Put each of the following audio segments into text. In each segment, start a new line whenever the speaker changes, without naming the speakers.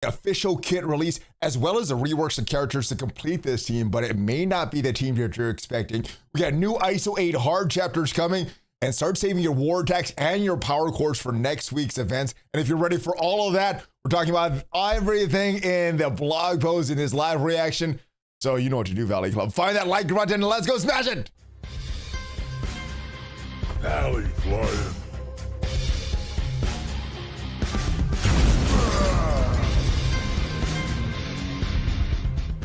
official kit release, as well as the reworks and characters to complete this team, but it may not be the team that you're expecting. We got new ISO 8 hard chapters coming, and start saving your war attacks and your power cores for next week's events. And if you're ready for all of that, we're talking about everything in the blog post in this live reaction. So you know what to do, Valley Club. Find that like button and let's go smash it!
ValleyFlyin.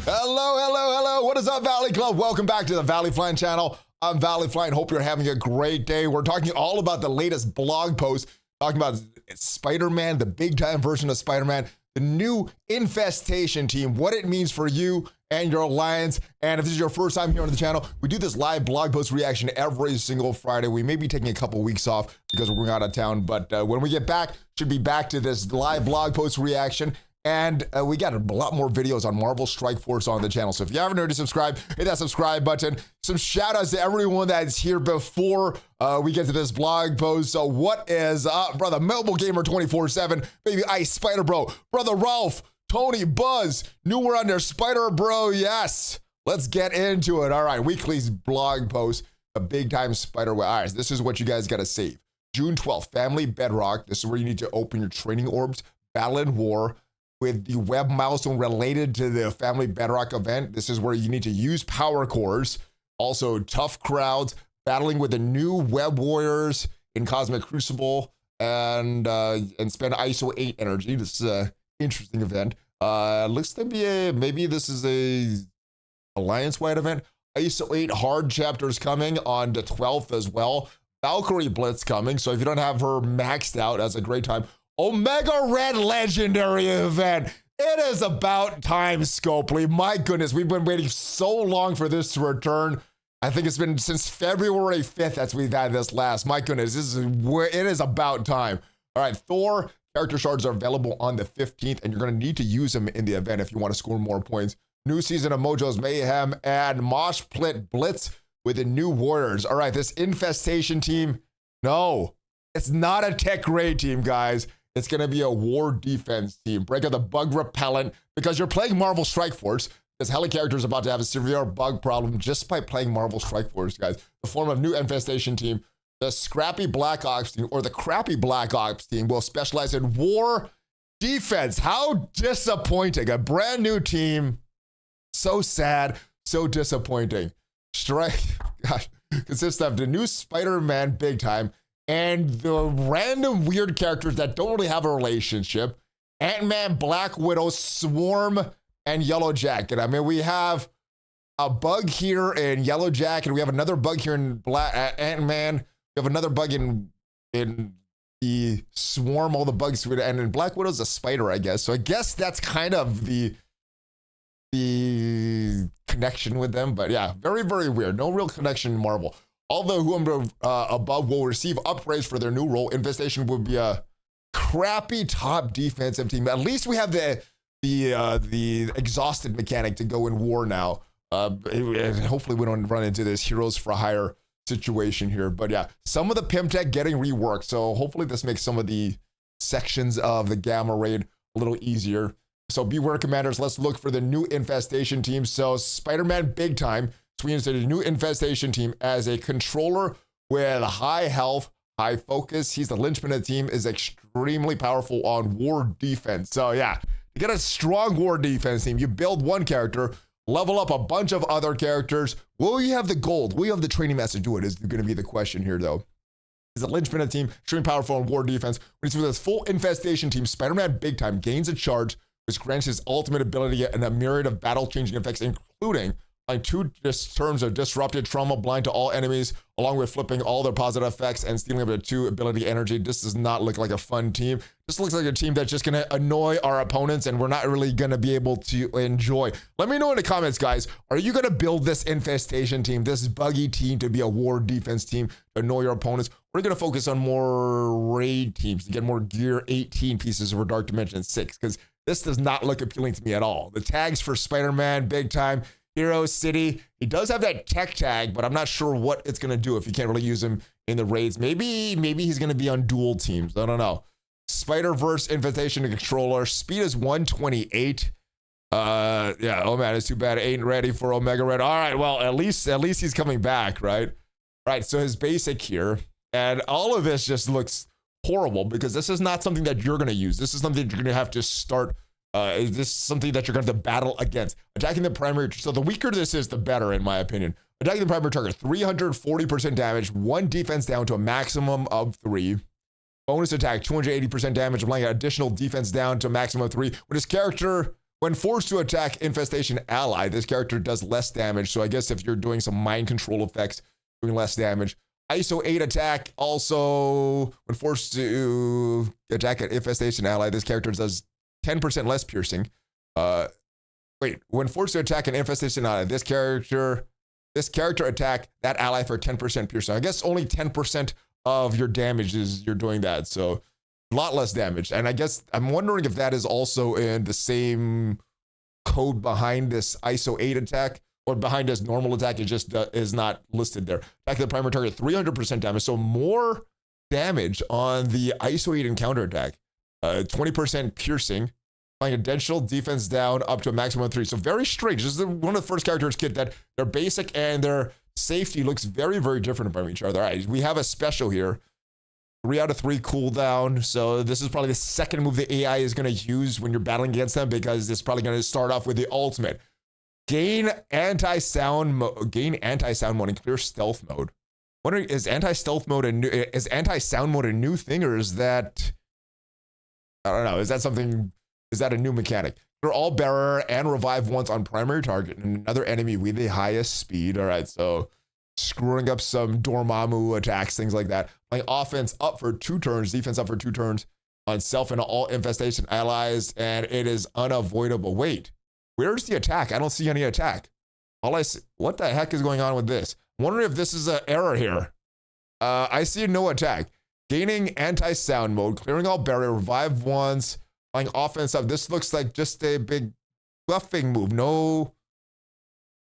Hello. What is up, Valley Club? Welcome back to the ValleyFlyin channel. I'm ValleyFlyin. Hope you're having a great day. We're talking all about the latest blog post, talking about Spider-Man, the big time version of Spider-Man, the new Infestation team, what it means for you and your alliance. And if this is your first time here on the channel, we do this live blog post reaction every single Friday. We may be taking a couple weeks off because we're going out of town, but when we get back, should be back to this live blog post reaction. And we got a lot more videos on Marvel Strike Force on the channel. So if you haven't already subscribed, hit that subscribe button. Some shout outs to everyone that's here before we get to this blog post. So what is up, brother? Mobile Gamer 24/7, baby Ice, Spider Bro, brother Ralph, Tony, Buzz, new we're under Spider Bro. Yes, let's get into it. All right, weekly's blog post, a big time Spider. All right, this is what you guys got to save. June 12th, Family Bedrock. This is where you need to open your training orbs, Battle and War. With the web milestone related to the Family Bedrock event, this is where you need to use power cores. Also, tough crowds, battling with the new web warriors in Cosmic Crucible, and spend ISO 8 energy. This is an interesting event. Looks to be maybe this is a alliance-wide event. ISO 8 hard chapters coming on the 12th as well. Valkyrie Blitz coming, so if you don't have her maxed out, that's a great time. Omega Red Legendary event. It is about time, Scopely. My goodness, we've been waiting so long for this to return. I think it's been since February 5th that we've had this last. My goodness, it is about time. All right, Thor character shards are available on the 15th, and you're going to need to use them in the event if you want to score more points. New season of Mojo's Mayhem and Mosh Pit Blitz with the new Warriors. All right, this Infestation team, no, it's not a tech grade team, guys. It's going to be a war defense team. Break out the bug repellent because you're playing Marvel Strike Force. This heli character is about to have a severe bug problem just by playing Marvel Strike Force, guys. The form of new Infestation team, the Scrappy Black Ops team, or the Crappy Black Ops team will specialize in war defense. How disappointing. A brand new team. So sad, so disappointing. Strike, gosh, consists of the new Spider-Man big time, and the random weird characters that don't really have a relationship. Ant-Man, Black Widow, Swarm, and Yellow Jacket. I mean, we have a bug here in Yellow Jacket. We have another bug here in Ant-Man. We have another bug in the Swarm, all the bugs. And in Black Widow's a spider, I guess. So I guess that's kind of the connection with them. But yeah, very, very weird. No real connection in Marvel. Although whoever above will receive upgrades for their new role, Infestation would be a crappy top defensive team. At least we have the exhausted mechanic to go in war now. Hopefully we don't run into this heroes for hire situation here. But yeah, some of the Pim Tech getting reworked. So hopefully this makes some of the sections of the Gamma Raid a little easier. So beware, commanders. Let's look for the new Infestation team. So Spider-Man big time. So we instead a new Infestation team as a controller with high health, high focus. He's the linchpin of the team, is extremely powerful on war defense. So yeah, you get a strong war defense team. You build one character, level up a bunch of other characters. Will you have the gold? Will you have the training master do it? Is going to be the question here, though. He's a linchpin of the team, extremely powerful on war defense. When he's with his full Infestation team, Spider-Man big time gains a charge, which grants his ultimate ability and a myriad of battle-changing effects, including two terms of disrupted trauma, blind to all enemies, along with flipping all their positive effects and stealing up to 2 ability energy. This does not look like a fun team. This looks like a team that's just going to annoy our opponents and we're not really going to be able to enjoy. Let me know in the comments, guys. Are you going to build this Infestation team, this buggy team, to be a war defense team to annoy your opponents? We're going to focus on more raid teams to get more gear, 18 pieces for Dark Dimension 6, because this does not look appealing to me at all. The tags for Spider-Man big time, Hero City. He does have that tech tag, but I'm not sure what it's going to do if you can't really use him in the raids. Maybe he's going to be on dual teams. I don't know. Spider-Verse Infestation Controller. Speed is 128. Yeah, oh man, it's too bad. Ain't ready for Omega Red. All right, well, at least he's coming back, right? Right, so his basic here, and all of this just looks horrible because this is not something that you're gonna use. This is something that you're gonna have to start. Is this something that you're gonna have to battle against? Attacking the primary, so the weaker this is, the better, in my opinion. Attacking the primary target, 340% damage, 1 defense down to a maximum of 3. Bonus attack, 280% damage, applying additional defense down to a maximum of 3. When this character, when forced to attack Infestation ally, this character does less damage. So I guess if you're doing some mind control effects, doing less damage. ISO 8 attack, also when forced to attack an Infestation ally, this character does 10% less piercing. When forced to attack an Infestation ally, this character attack that ally for 10% piercing. I guess only 10% of your damage is you're doing that, so a lot less damage. And I guess I'm wondering if that is also in the same code behind this ISO 8 attack, or behind this normal attack. It just is not listed there. Attack the primary target, 300% damage, so more damage on the ISO 8 encounter attack. 20% piercing, applying additional defense down up to a maximum of 3. So very strange. This is one of the first characters kit that their basic and their safety looks very, very different from each other. All right, we have a special here. 3 out of 3 cooldown. So this is probably the second move the AI is going to use when you're battling against them, because it's probably going to start off with the ultimate. Gain anti-sound mode and clear stealth mode. Wondering, is anti-stealth mode is anti-sound mode a new thing, or is that, I don't know, is that a new mechanic? Clear all bearer and revive once on primary target and another enemy with the highest speed. All right, so screwing up some Dormammu attacks, things like that. Like offense up for 2 turns, defense up for 2 turns on self and all infestation allies, and it is unavoidable. Wait, where's the attack? I don't see any attack. All I see, what the heck is going on with this? I'm wondering if this is an error here. I see no attack. Gaining anti-sound mode, clearing all barrier, revive once, playing offense up. This looks like just a big buffing move. No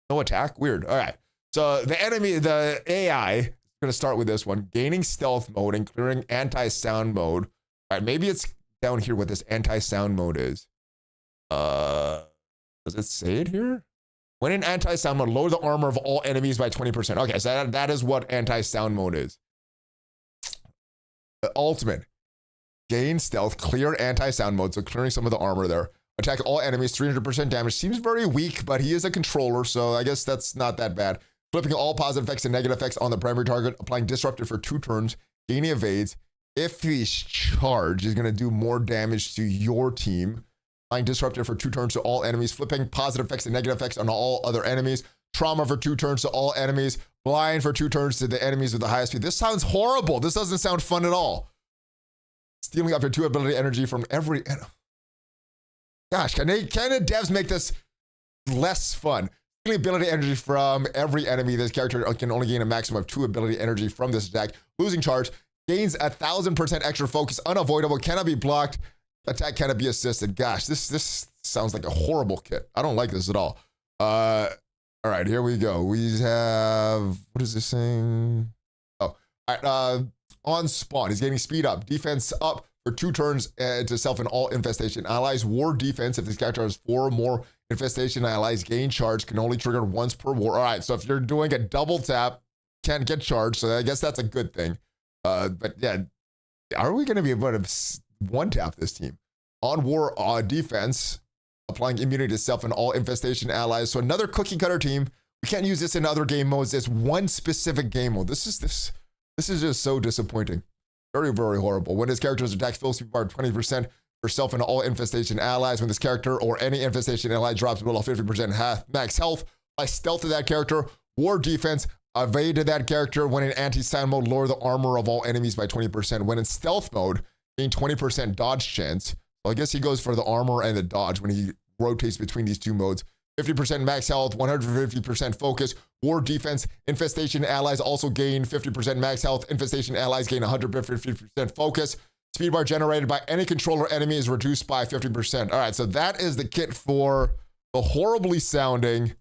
attack. Weird. All right. So the enemy, the AI, is going to start with this one. Gaining stealth mode and clearing anti-sound mode. All right, maybe it's down here what this anti-sound mode is. Does it say it here? When in anti-sound mode, lower the armor of all enemies by 20%. Okay, so that is what anti-sound mode is. The ultimate. Gain stealth, clear anti-sound mode, so clearing some of the armor there. Attack all enemies, 300% damage. Seems very weak, but he is a controller, so I guess that's not that bad. Flipping all positive effects and negative effects on the primary target. Applying disruptive for 2 turns. Gaining evades. If he's charged, he's going to do more damage to your team. Applying disruptive for 2 turns to all enemies. Flipping positive effects and negative effects on all other enemies. Trauma for 2 turns to all enemies. Blind for 2 turns to the enemies with the highest speed. This sounds horrible. This doesn't sound fun at all. Stealing up to 2 ability energy from every enemy. Gosh, can the devs make this less fun? Stealing ability energy from every enemy. This character can only gain a maximum of 2 ability energy from this attack. Losing charge. Gains 1,000% extra focus. Unavoidable. Cannot be blocked. Attack cannot be assisted. Gosh, this sounds like a horrible kit. I don't like this at all. All right, here we go. We have, what is this thing? Oh, all right, on spawn. He's getting speed up. Defense up for 2 turns to self and all infestation allies. War defense. If this character has 4 or more infestation allies, gain charge, can only trigger once per war. All right, so if you're doing a double tap, can't get charged. So I guess that's a good thing. But yeah, are we going to be able to one tap this team? On war defense, applying immunity to self and all infestation allies. So another cookie cutter team. We can't use this in other game modes. It's one specific game mode. This is just so disappointing. Very, very horrible. When this character's attack fills speed bar 20% for self and all infestation allies. When this character or any infestation ally drops below 50% max health, by stealth to that character. War defense, evade to that character. When in anti-sound mode, lower the armor of all enemies by 20%. When in stealth mode, gain 20% dodge chance. Well, I guess he goes for the armor and the dodge when he rotates between these 2 modes. 50% max health, 150% focus. War defense, infestation allies also gain 50% max health. Infestation allies gain 150% focus. Speed bar generated by any controller enemy is reduced by 50%. All right, so that is the kit for the horribly sounding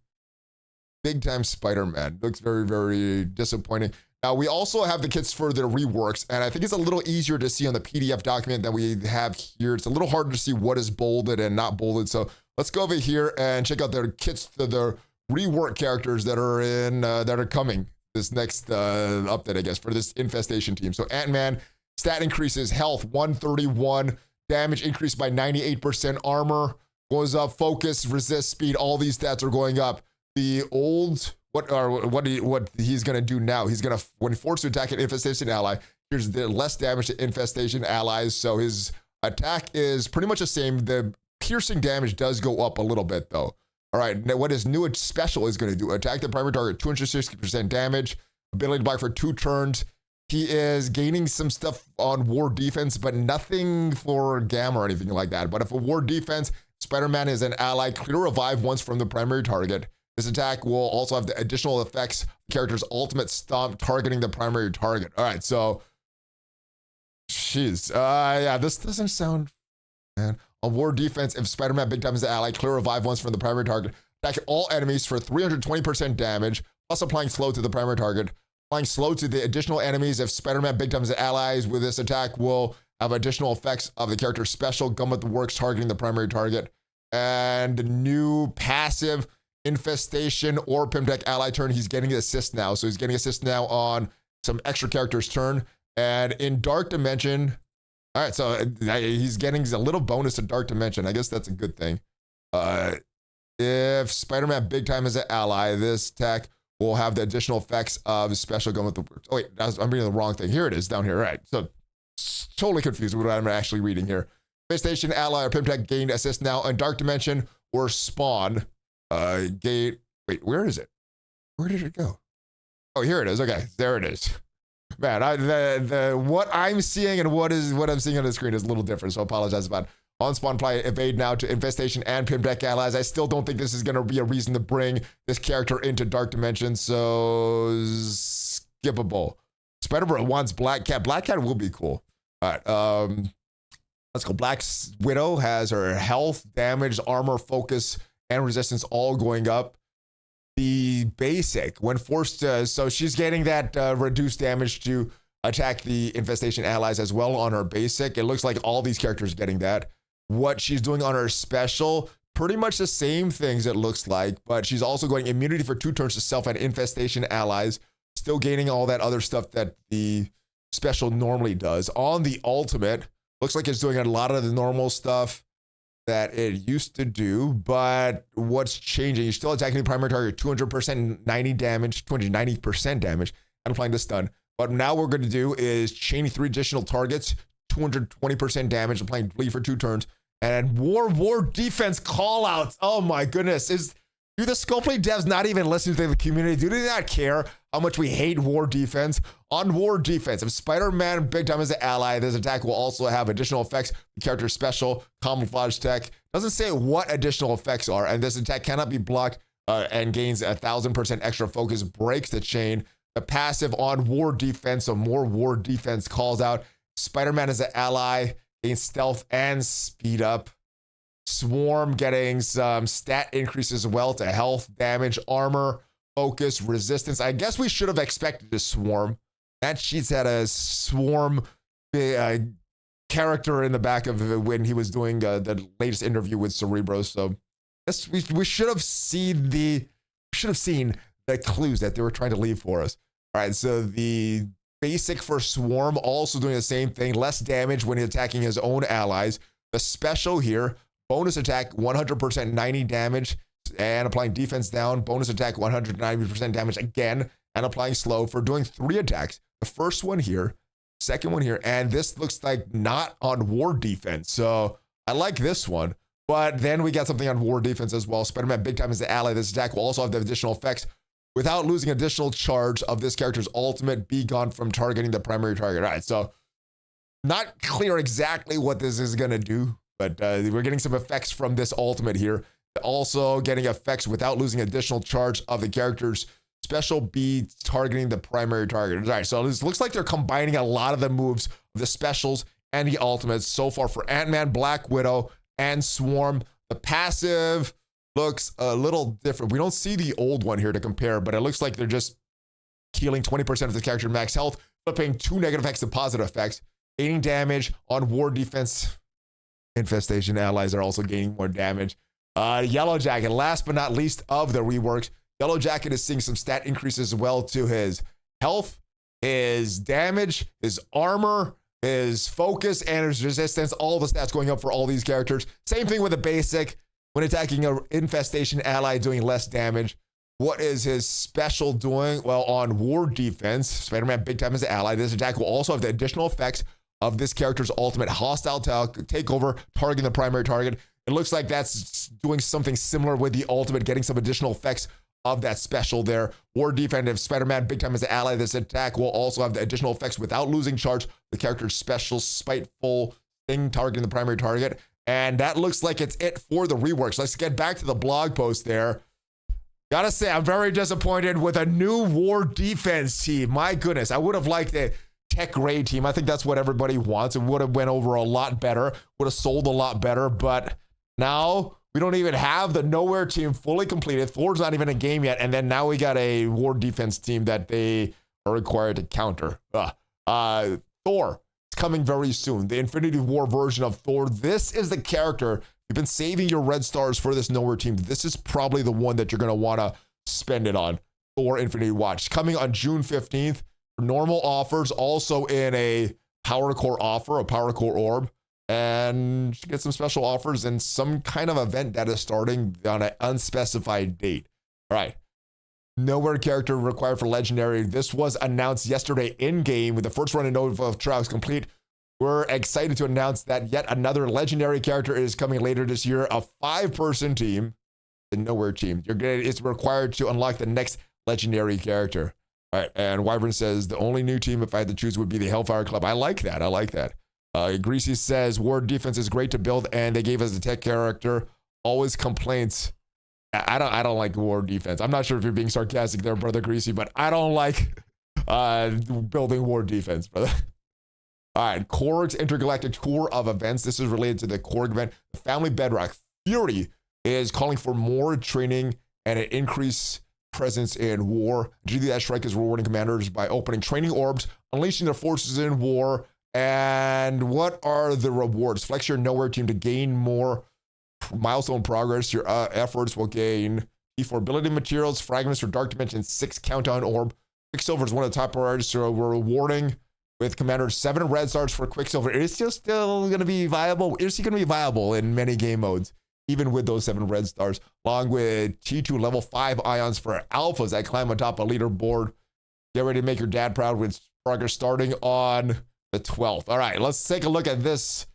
big time Spider-Man. Looks very, very disappointing. Now, we also have the kits for the reworks, and I think it's a little easier to see on the PDF document than we have here. It's a little harder to see what is bolded and not bolded. So let's go over here and check out their kits to their rework characters that are in that are coming this next update, I guess, for this infestation team. So Ant-Man, stat increases, health 131, damage increased by 98%, armor goes up, focus, resist, speed, all these stats are going up. The old, what he's gonna do now, he's gonna, when forced to attack an infestation ally, here's the less damage to infestation allies. So his attack is pretty much the same. The piercing damage does go up a little bit though. All right, now what his new special is gonna do, attack the primary target, 260% damage, ability to block for 2 turns. He is gaining some stuff on war defense, but nothing for gamma or anything like that. But if a war defense, Spider-Man is an ally, clear revive once from the primary target. This attack will also have the additional effects, the character's ultimate stomp targeting the primary target. All right, so, jeez. Yeah, this doesn't sound, man. On war defense, if Spider-Man big time is an ally, clear revive once from the primary target. Attack all enemies for 320% damage, plus applying slow to the primary target. Applying slow to the additional enemies if Spider-Man big time is an allies with this attack will have additional effects of the character's special, Gum with the Works targeting the primary target. And new passive, infestation or Pimtech ally turn, he's getting assist now. So he's getting assist now on some extra character's turn. And in Dark Dimension, all right, so he's getting a little bonus to Dark Dimension. I guess that's a good thing. If Spider-Man big time is an ally, this attack will have the additional effects of special Gum with the Works. Oh wait, I'm reading the wrong thing. Here it is down here, all right. So totally confused with what I'm actually reading here. Infestation ally or Pimtech gained assist now on Dark Dimension or Spawn. Wait, where is it? Where did it go? Oh, here it is. Okay, there it is. Man, what I'm seeing and what I'm seeing on the screen is a little different, so I apologize about it. On Spawn, apply evade now to Infestation and Pimtech allies. I still don't think this is going to be a reason to bring this character into Dark Dimension, so skippable. Spider-Man wants Black Cat. Black Cat will be cool. All right, let's go. Black Widow has her health, damage, armor, focus, and resistance all going up. The basic, when forced to, so she's getting that reduced damage to attack the infestation allies as well on her basic. It looks like all these characters are getting that. What she's doing on her special, pretty much the same things it looks like, but she's also going immunity for 2 turns to self and infestation allies, still gaining all that other stuff that the special normally does. On the ultimate, looks like it's doing a lot of the normal stuff that it used to do, but what's changing? You're still attacking the primary target, 200% 90 damage, 290% damage, and applying the stun. But now what we're going to do is chaining 3 additional targets, 220% damage, applying bleed for 2 turns, and war defense callouts. Oh my goodness. Do the Skullplay devs not even listen to the community? Do they not care how much we hate war defense? On war defense, if Spider-Man big time is an ally, this attack will also have additional effects. The character's special, camouflage tech. Doesn't say what additional effects are, and this attack cannot be blocked and gains 1,000% extra focus, breaks the chain. The passive on war defense, so more war defense calls out. Spider-Man is an ally, gains stealth and speed up. Swarm getting some stat increases as well to health, damage, armor, focus, resistance. I guess we should have expected a Swarm. That she's had a Swarm character in the back of when he was doing the latest interview with Cerebro. So we should have seen the clues that they were trying to leave for us. All right, so the basic for Swarm also doing the same thing, less damage when he's attacking his own allies. The special here, bonus attack 100% 90 damage and applying defense down, bonus attack 190% damage again and applying slow for doing 3 attacks. The first one here, second one here, and this looks like not on war defense. So I like this one, but then we got something on war defense as well. Spider-Man big time is the ally. This attack will also have the additional effects without losing additional charge of this character's ultimate, be gone from targeting the primary target. All right, so not clear exactly what this is gonna do, but we're getting some effects from this ultimate here. Also getting effects without losing additional charge of the character's special, be targeting the primary target. All right, so this looks like they're combining a lot of the moves of the specials and the ultimates so far for Ant-Man, Black Widow, and Swarm. The passive looks a little different. We don't see the old one here to compare, but it looks like they're just healing 20% of the character max health, flipping 2 negative effects to positive effects, gaining damage on ward defense. Infestation allies are also gaining more damage. Yellow Jacket, last but not least of the reworks, Yellow Jacket is seeing some stat increases as well to his health, his damage, his armor, his focus, and his resistance. All the stats going up for all these characters. Same thing with the basic. When attacking an infestation ally, doing less damage. What is his special doing? Well, on ward defense, Spider-Man big time as an ally. This attack will also have the additional effects of this character's ultimate hostile takeover, targeting the primary target. It looks like that's doing something similar with the ultimate, getting some additional effects of that special there. Ward defense, if Spider-Man big time as an ally, this attack will also have the additional effects without losing charge. The character's special spiteful thing targeting the primary target. And that looks like it's it for the reworks. Let's get back to the blog post there. Gotta say, I'm very disappointed with a new war defense team. My goodness, I would have liked a tech gray team. I think that's what everybody wants. It would have went over a lot better, would have sold a lot better, but now we don't even have the nowhere team fully completed. Thor's not even a game yet, and then now we got a war defense team that they are required to counter. Thor, it's coming very soon. The Infinity War version of Thor. This is the character. You've been saving your red stars for this nowhere team. This is probably the one that you're going to want to spend it on. Thor Infinity Watch. Coming on June 15th. Normal offers, also in a Power Core offer, a Power Core orb. And get some special offers and some kind of event that is starting on an unspecified date. All right. Nowhere character required for Legendary. This was announced yesterday in-game with the first run of Nova Trials complete. We're excited to announce that yet another Legendary character is coming later this year. A 5-person team, the Nowhere team. It's required to unlock the next Legendary character. All right, and Wyvern says, the only new team if I had to choose would be the Hellfire Club. I like that. I like that. Greasy says, Ward defense is great to build, and they gave us a tech character. Always complaints. I don't like Ward defense. I'm not sure if you're being sarcastic there, Brother Greasy, but I don't like building Ward defense, brother. All right, Korg's Intergalactic Tour of Events. This is related to the Korg event. The Family Bedrock Fury is calling for more training and an increased presence in war. GD Strike is rewarding commanders by opening training orbs, unleashing their forces in war. And what are the rewards? Flex your nowhere team to gain more milestone progress. Your efforts will gain T4 ability materials, fragments for Dark Dimension 6 countdown orb. Quicksilver is one of the top priorities, so we're rewarding with commanders 7 red stars for Quicksilver. Is he still going to be viable? Is he going to be viable in many game modes, even with those 7 red stars, along with T2 level 5 ions for alphas that climb on top of a leaderboard? Get ready to make your dad proud with progress starting on the 12th. All right, let's take a look at this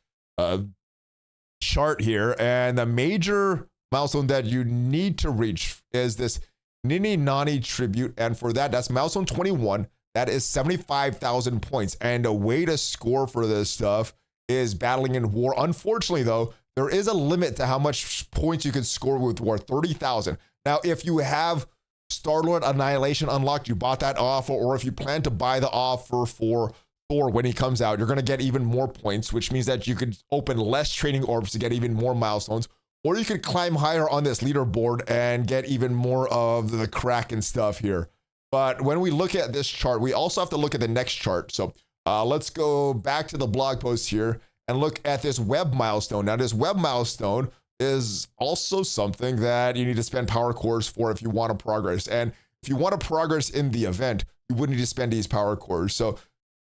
chart here. And the major milestone that you need to reach is this Nini Nani tribute. And for that, that's milestone 21. That is 75,000 points. And a way to score for this stuff is battling in war. Unfortunately, though, there is a limit to how much points you can score with war, 30,000. Now, if you have Star-Lord Annihilation unlocked, you bought that offer, or if you plan to buy the offer for Thor when he comes out, you're going to get even more points, which means that you could open less training orbs to get even more milestones, or you could climb higher on this leaderboard and get even more of the Kraken stuff here. But when we look at this chart, we also have to look at the next chart. So let's go back to the blog post here and look at this web milestone. Now, this web milestone is also something that you need to spend power cores for if you want to progress. And if you want to progress in the event, you would need to spend these power cores. So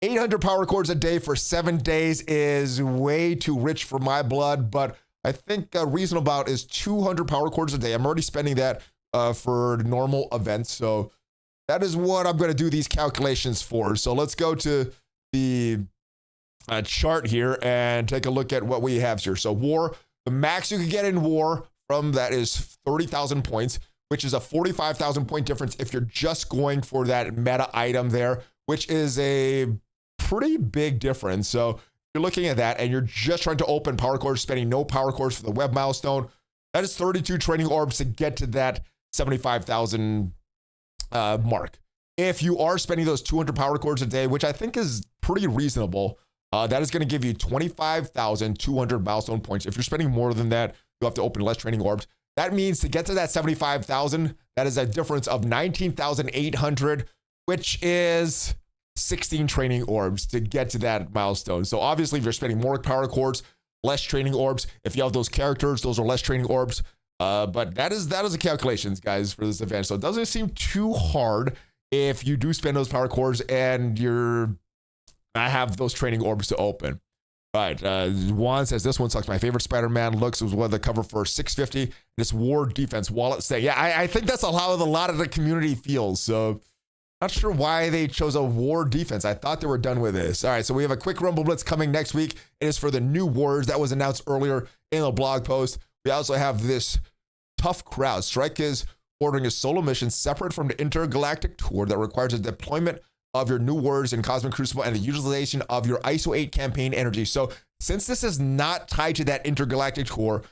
800 power cores a day for 7 days is way too rich for my blood, but I think reasonable about is 200 power cores a day. I'm already spending that for normal events. So that is what I'm going to do these calculations for. So let's go to the chart here and take a look at what we have here. So war, the max you can get in war from that is 30,000 points, which is a 45,000 point difference if you're just going for that meta item there, which is a pretty big difference. So you're looking at that and you're just trying to open power cores, spending no power cores for the web milestone. That is 32 training orbs to get to that 75,000 mark. If you are spending those 200 power cores a day, which I think is pretty reasonable, that is going to give you 25,200 milestone points. If you're spending more than that, you have to open less training orbs. That means to get to that 75,000, that is a difference of 19,800 which is 16 training orbs to get to that milestone. So obviously, if you're spending more power cores, less training orbs. If you have those characters, those are less training orbs. But that is the calculations, guys, for this event. So it doesn't seem too hard if you do spend those power cores and I have those training orbs to open. Right, Juan says this one sucks. My favorite Spider-Man looks was one of the cover for 650. This war defense wallet stay. Yeah, I think that's how a lot of the community feels. So not sure why they chose a war defense. I thought they were done with this. All right, so we have a quick Rumble Blitz coming next week. It is for the new wars that was announced earlier in the blog post. We also have this tough crowd. Strike is ordering a solo mission separate from the intergalactic tour that requires a deployment of your new words in Cosmic Crucible and the utilization of your ISO 8 campaign energy. So since this is not tied to that intergalactic tour,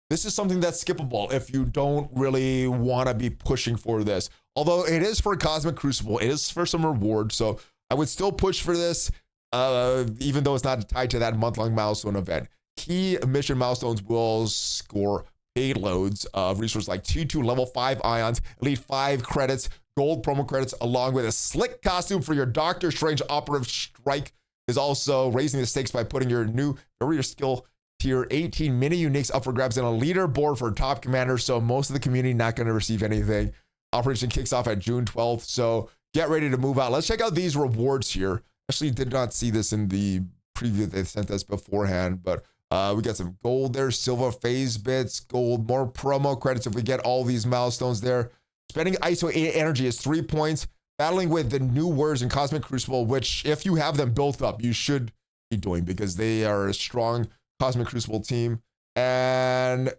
this is something that's skippable if you don't really want to be pushing for this. Although it is for Cosmic Crucible, it is for some reward. So I would still push for this, even though it's not tied to that month-long milestone event. Key mission milestones will score payloads of resources like T2 level 5 ions, elite 5 credits, gold promo credits, along with a slick costume for your Doctor Strange operative strike. Is also raising the stakes by putting your new warrior skill tier 18 mini uniques up for grabs in a leaderboard for top commanders. So most of the community not going to receive anything. Operation kicks off at June 12th. So get ready to move out. Let's check out these rewards here. Actually did not see this in the preview they sent us beforehand, but we got some gold there, silver phase bits, gold, more promo credits if we get all these milestones there. Spending ISO 8 energy is 3 points. Battling with the new words in Cosmic Crucible, which if you have them built up, you should be doing because they are a strong Cosmic Crucible team. And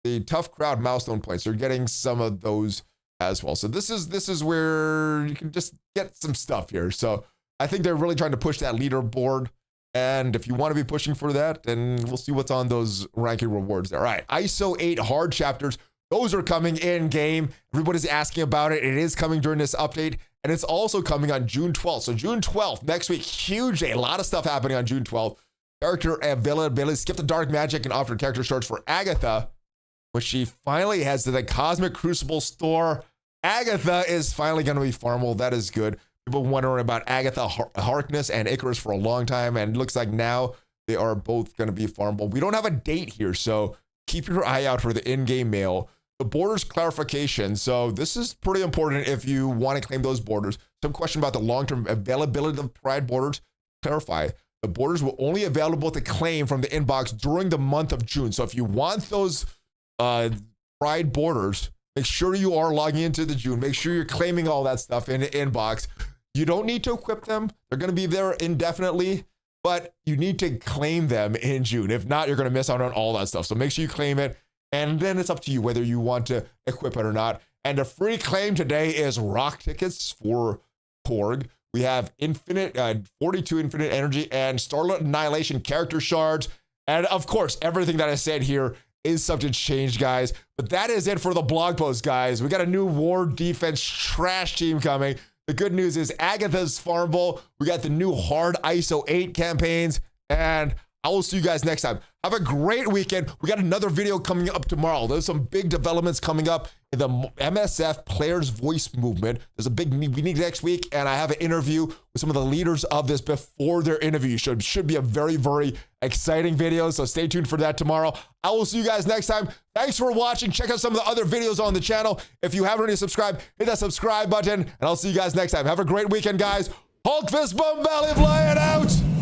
the tough crowd milestone points, you're getting some of those as well. So this is where you can just get some stuff here. So I think they're really trying to push that leaderboard. And if you want to be pushing for that, then we'll see what's on those ranking rewards there. All right, ISO 8 hard chapters. Those are coming in game. Everybody's asking about it. It is coming during this update. And it's also coming on June 12th. So June 12th, next week, huge day. A lot of stuff happening on June 12th. Character availability, skip the dark magic and offer character shorts for Agatha, which she finally heads to the Cosmic Crucible store. Agatha is finally going to be farmable. That is good. People wondering about Agatha Harkness and Icarus for a long time. And it looks like now they are both going to be farmable. We don't have a date here, so keep your eye out for the in-game mail. The borders clarification. So this is pretty important if you want to claim those borders. Some question about the long-term availability of Pride borders. Clarify. The borders will only available to claim from the inbox during the month of June. So if you want those Pride borders, make sure you are logging into the June. Make sure you're claiming all that stuff in the inbox. You don't need to equip them. They're going to be there indefinitely, but you need to claim them in June. If not, you're going to miss out on all that stuff. So make sure you claim it. And then it's up to you whether you want to equip it or not. And the free claim today is rock tickets for Korg. We have 42 infinite energy and Starlit Annihilation character shards. And of course, everything that I said here is subject to change, guys. But that is it for the blog post, guys. We got a new war defense trash team coming. The good news is Agatha's farmable. We got the new hard ISO 8 campaigns. And I will see you guys next time. Have a great weekend. We got another video coming up tomorrow. There's some big developments coming up in the MSF Players Voice movement. There's a big meeting next week, and I have an interview with some of the leaders of this before their interview. Should be a very, very exciting video, so stay tuned for that tomorrow. I will see you guys next time. Thanks for watching. Check out some of the other videos on the channel. If you haven't already subscribed, hit that subscribe button, and I'll see you guys next time. Have a great weekend, guys. Hulk Fist Bum ValleyFlyin out!